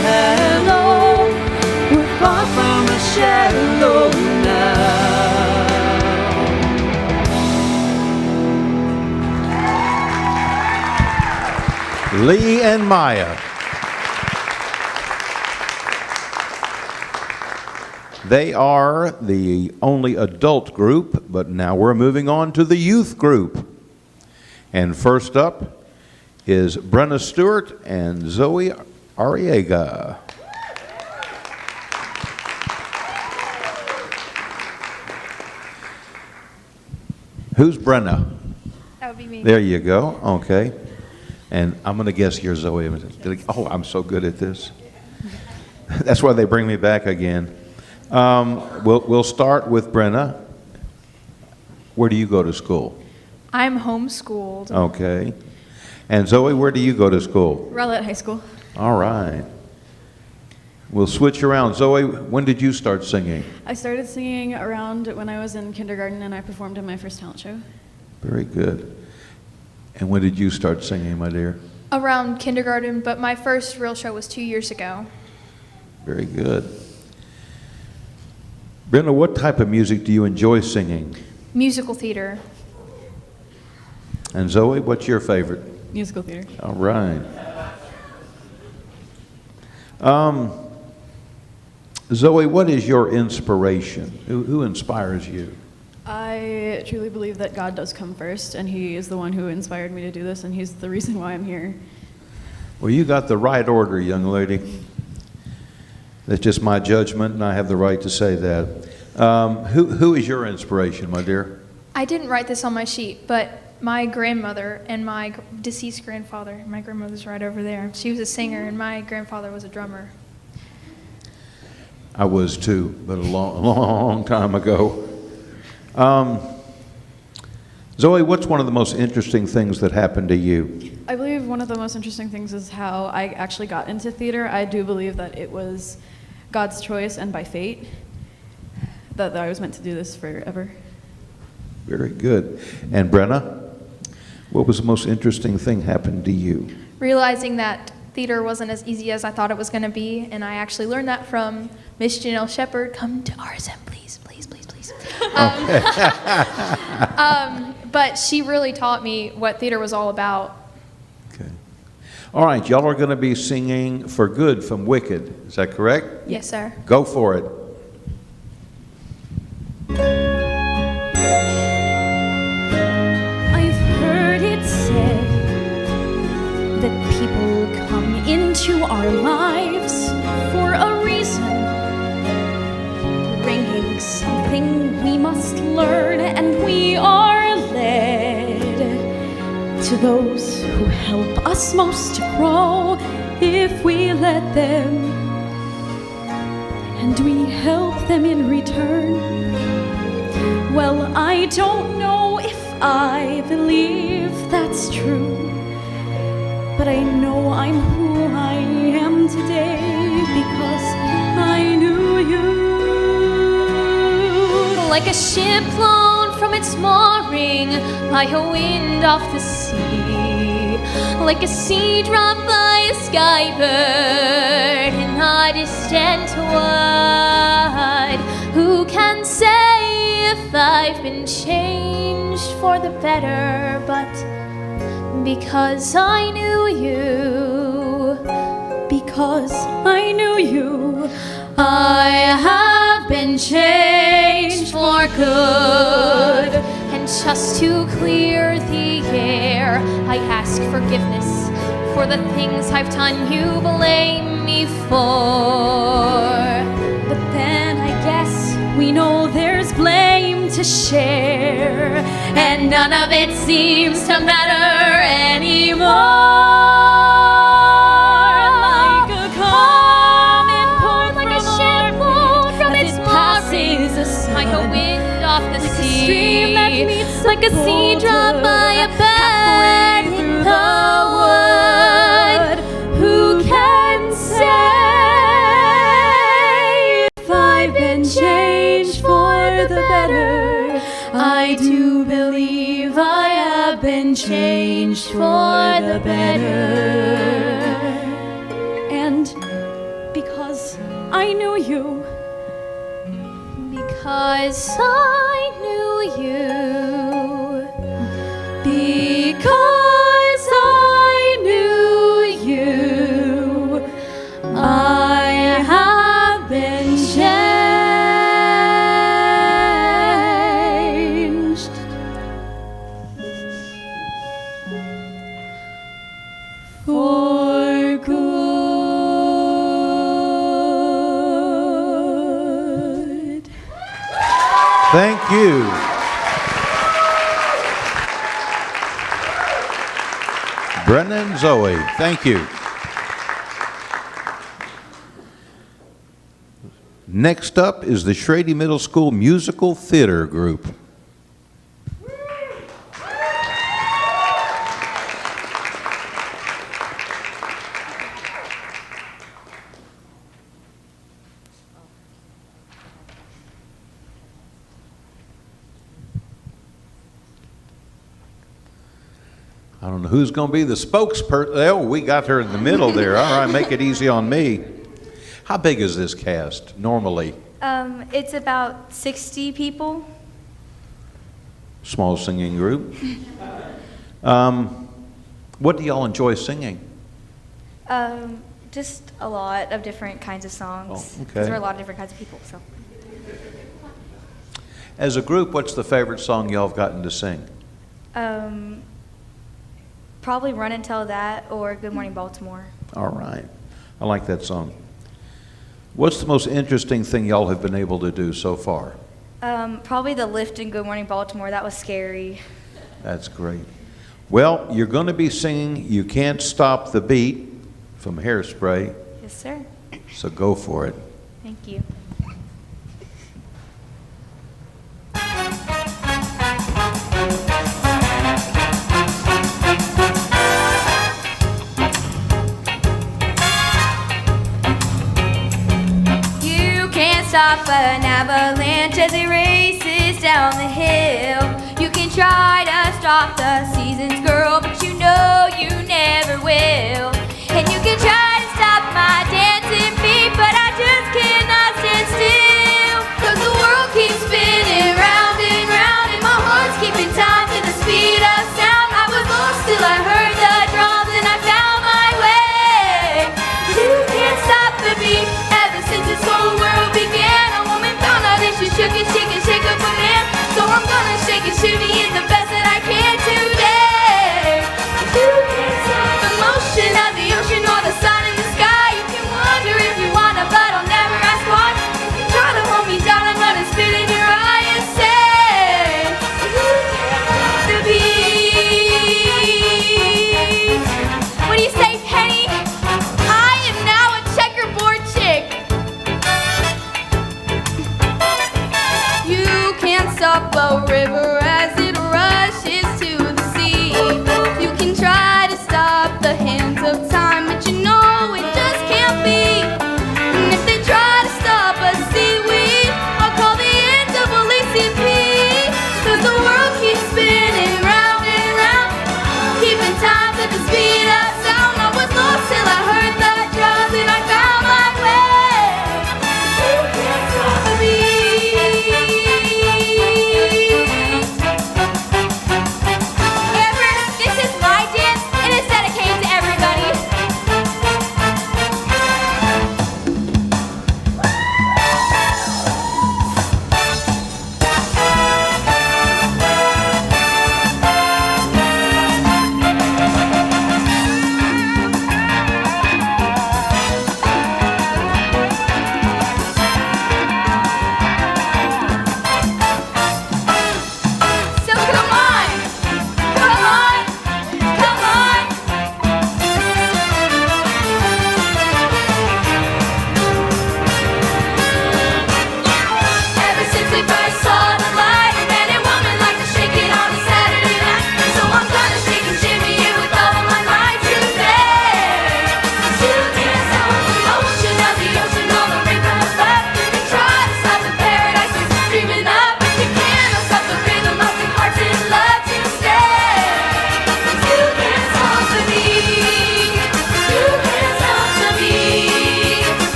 Speaker 5: shallow. We're far from the shallow now.
Speaker 1: Lee and Maya. They are the only adult group, but now we're moving on to the youth group. And first up is Brenna Stewart and Zoe Arriaga. Who's Brenna?
Speaker 4: That would be me.
Speaker 1: There you go. Okay. And I'm going to guess you're Zoe. Oh, I'm so good at this. That's why they bring me back again. We'll start with Brenna. Where do you go to school?
Speaker 10: I'm homeschooled.
Speaker 1: Okay. And Zoe, where do you go to school?
Speaker 10: Rowlett High School.
Speaker 1: All right. We'll switch around. Zoe, when did you start singing?
Speaker 10: I started singing around when I was in kindergarten, and I performed in my first talent show.
Speaker 1: Very good. And when did you start singing, my dear?
Speaker 10: Around kindergarten, but my first real show was 2 years ago.
Speaker 1: Very good. Brenda, what type of music do you enjoy singing?
Speaker 10: Musical theater.
Speaker 1: And Zoe, what's your favorite?
Speaker 10: Musical theater.
Speaker 1: All right. Zoe, what is your inspiration? Who inspires you?
Speaker 10: I truly believe that God does come first, and He is the one who inspired me to do this, and He's the reason why I'm here.
Speaker 1: Well, you got the right order, young lady. That's just my judgment, and I have the right to say that. Who is your inspiration, my dear?
Speaker 10: I didn't write this on my sheet, but my grandmother and my deceased grandfather, my grandmother's right over there. She was a singer, and my grandfather was a drummer.
Speaker 1: I was too, but a long time ago. Zoe, what's one of the most interesting things that happened to you?
Speaker 10: I believe one of the most interesting things is how I actually got into theater. I do believe that it was God's choice and by fate that I was meant to do this forever.
Speaker 1: Very good. And Brenna, what was the most interesting thing happened to you?
Speaker 10: Realizing that theater wasn't as easy as I thought it was going to be, and I actually learned that from Miss Janelle Shepard. Come to our assemblies, please, please, please. But she really taught me what theater was all about.
Speaker 1: Okay. All right, y'all are going to be singing For Good from Wicked. Is that correct?
Speaker 10: Yes, sir.
Speaker 1: Go for it.
Speaker 5: I've heard it said that people come into our lives for a reason, bringing something we must learn, and we are led to those who help us most to grow if we let them, and we help them in return. Well, I don't know if I believe that's true, but I know I'm who I am today because I knew you.
Speaker 11: Like a ship blown from its mooring by a wind off the sea, like a sea drop by a skybird in a distant wide. Who can say if I've been changed for the better? But because I knew you,
Speaker 5: because I knew you,
Speaker 11: I have been changed for good. And just to clear the air, I ask forgiveness for the things I've done you blame me for.
Speaker 5: But then I guess we know there's blame to share,
Speaker 11: and none of it seems to matter anymore. Like a sea drop by a bed in the wood. Who can say if I've been changed for the better? I do believe I have been changed for the better.
Speaker 5: And
Speaker 10: Because I knew you.
Speaker 11: Because I knew you.
Speaker 5: Because I knew you, I have been changed for good.
Speaker 1: Thank you. Brenna and Zoe, thank you. Next up is the Shrady Middle School Musical Theater Group. I don't know who's going to be the spokesperson. Oh, we got her in the middle there. All right, make it easy on me. How big is this cast normally?
Speaker 12: It's about 60 people.
Speaker 1: Small singing group. What do y'all enjoy singing?
Speaker 12: Just a lot of different kinds of songs.
Speaker 1: Oh, okay.
Speaker 12: 'Cause there are a lot of different kinds of people. So.
Speaker 1: As a group, what's the favorite song y'all have gotten to sing?
Speaker 12: Probably Run and Tell That or Good Morning Baltimore.
Speaker 1: All right. I like that song. What's the most interesting thing y'all have been able to do so far?
Speaker 12: Probably the lift in Good Morning Baltimore. That was scary.
Speaker 1: That's great. Well, you're going to be singing You Can't Stop the Beat from Hairspray,
Speaker 12: Yes, sir.
Speaker 1: so go for it.
Speaker 12: Thank you. You can't stop an avalanche as it races down the hill. You can try to stop the seasons, girl, but you know you never will. And you can try to stop my dancing feet, but I just cannot stand still. 'Cause the world keeps spinning round and round, and my heart's keeping time to the speed of sound. I was lost till I heard the drums and I found my way. You can't stop the beat. Ever since this whole world began, a woman found out that she shook and shake and shake up a man. So I'm gonna shake and shimmy it the best that I can today. You can't stop the motion of the ocean or the sun in the sky. You can wonder if you wanna, but I'll never ask why. You can try to hold me down, I'm gonna spit in your eye and say, you can't stop the beat. What do you say, Penny? I am now a checkerboard chick.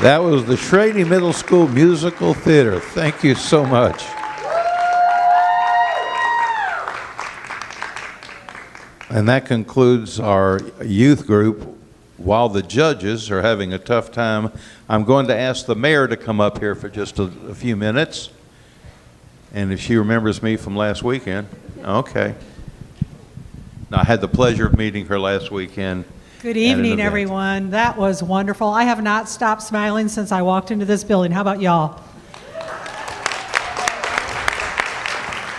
Speaker 1: That was the Schrader Middle School Musical Theater. Thank you so much. And that concludes our youth group. While the judges are having a tough time, I'm going to ask the mayor to come up here for just a few minutes. And if she remembers me from last weekend, okay. Now, I had the pleasure of meeting her last weekend.
Speaker 13: Good evening, everyone. That was wonderful. I have not stopped smiling since I walked into this building. How about y'all?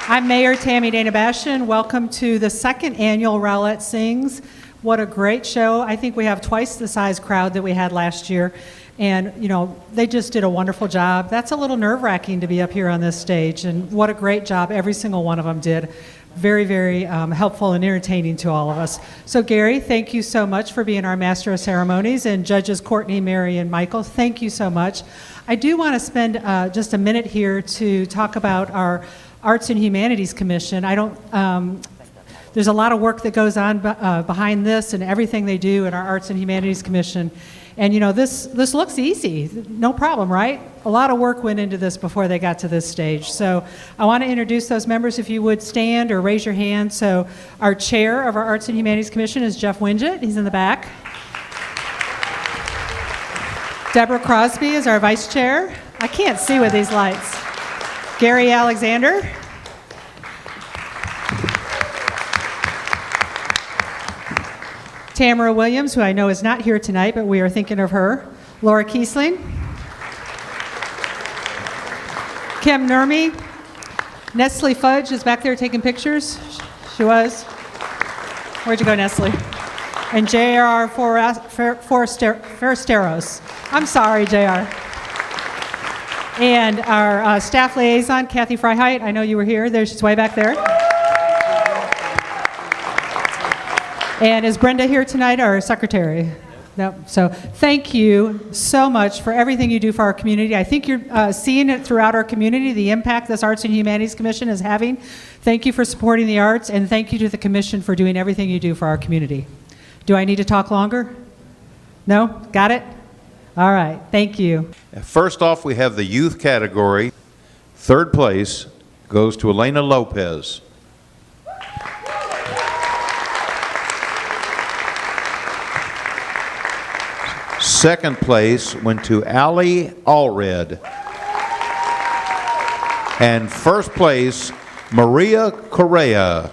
Speaker 13: I'm Mayor Tammy Dana Bastian. Welcome to the second annual Rowlett Sings. What a great show. I think we have twice the size crowd that we had last year. And, you know, they just did a wonderful job. That's a little nerve-wracking to be up here on this stage. And what a great job every single one of them did. Very, very helpful and entertaining to all of us. So Gary, thank you so much for being our Master of Ceremonies, and Judges Courtney, Mary, and Michael, thank you so much. I do want to spend just a minute here to talk about our Arts and Humanities Commission. There's a lot of work that goes on behind this and everything they do in our Arts and Humanities Commission. And you know, this looks easy, no problem, right? A lot of work went into this before they got to this stage. So I want to introduce those members, if you would stand or raise your hand. So our chair of our Arts and Humanities Commission is Jeff Winget. He's in the back. Deborah Crosby is our vice chair. I can't see with these lights. Gary Alexander. Tamara Williams, who I know is not here tonight, but we are thinking of her. Laura Kiesling. Kim Nurmi. Nestle Fudge is back there taking pictures. She was. Where'd you go, Nestle? And J.R. Foresteros. I'm sorry, J.R. And our staff liaison, Kathy Freiheit. I know you were here. She's way back there. And is Brenda here tonight, our secretary? No. So thank you so much for everything you do for our community. I think you're seeing it throughout our community, the impact this Arts and Humanities Commission is having. Thank you for supporting the arts, and thank you to the commission for doing everything you do for our community. Do I need to talk longer? No? Got it? All right. Thank you.
Speaker 1: First off, we have the youth category. Third place goes to Elena Lopez. Second place went to Allie Allred. And first place, Maria Correa.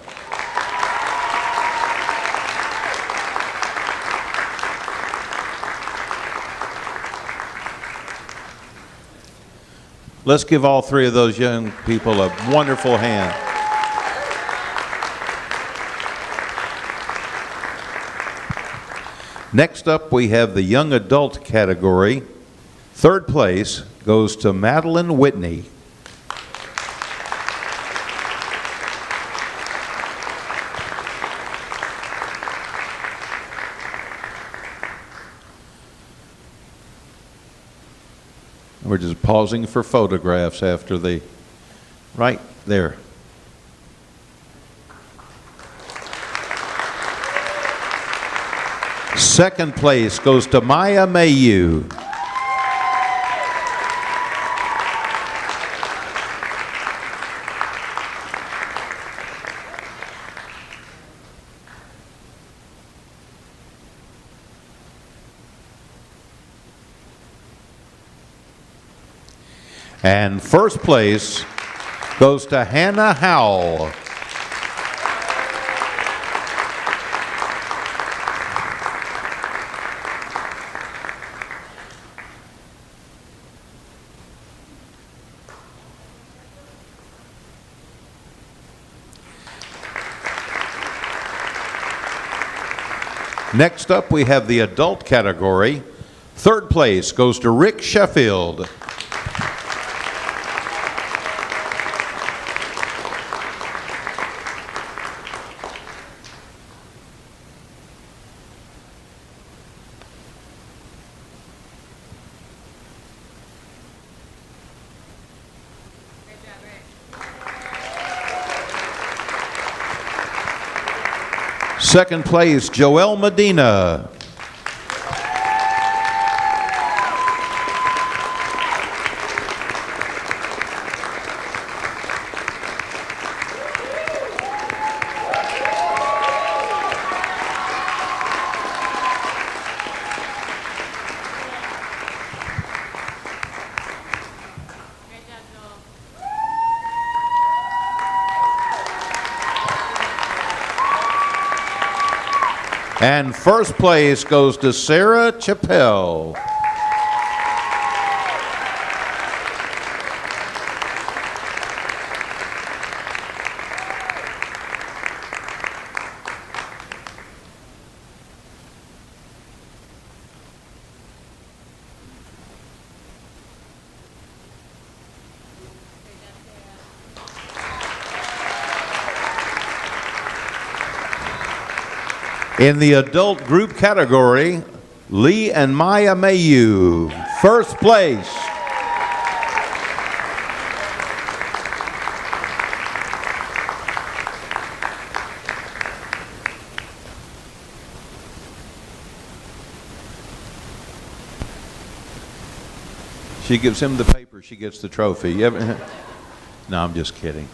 Speaker 1: Let's give all three of those young people a wonderful hand. Next up, we have the young adult category. Third place goes to Madeline Whitney. We're just pausing for photographs after the, right there. Second place goes to Maya Mayu. And first place goes to Hannah Howell. Next up, we have the adult category. Third place goes to Rick Sheffield. Second place, Joel Medina. And first place goes to Sarah Chappelle. In the adult group category, Lee and Maya Mayu, first place. She gives him the paper, she gets the trophy. You ever? No, I'm just kidding.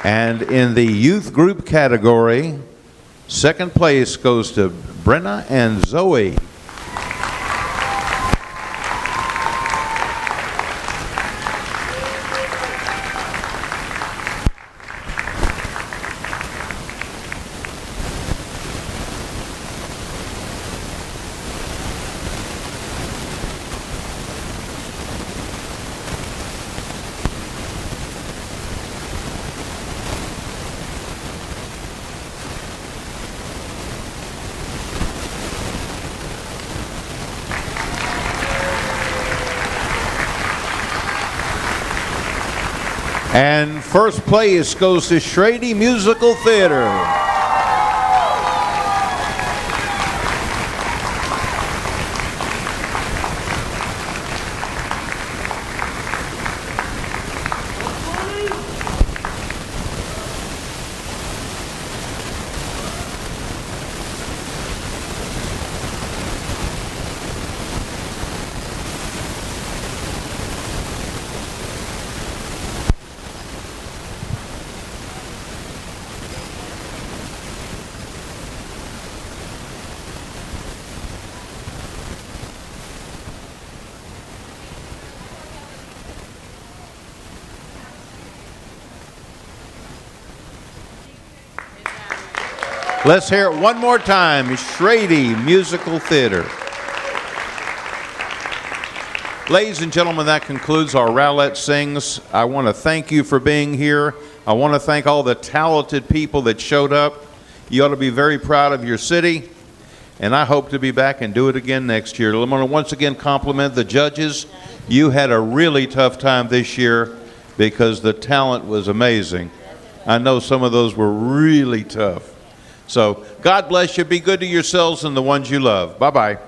Speaker 1: And in the youth group category, second place goes to Brenna and Zoe. And first place goes to Shrady Musical Theater. Let's hear it one more time. Shrady Musical Theater. Ladies and gentlemen, that concludes our Rowlett Sings. I want to thank you for being here. I want to thank all the talented people that showed up. You ought to be very proud of your city, and I hope to be back and do it again next year. I want to once again compliment the judges. You had a really tough time this year because the talent was amazing. I know some of those were really tough. So God bless you. Be good to yourselves and the ones you love. Bye-bye.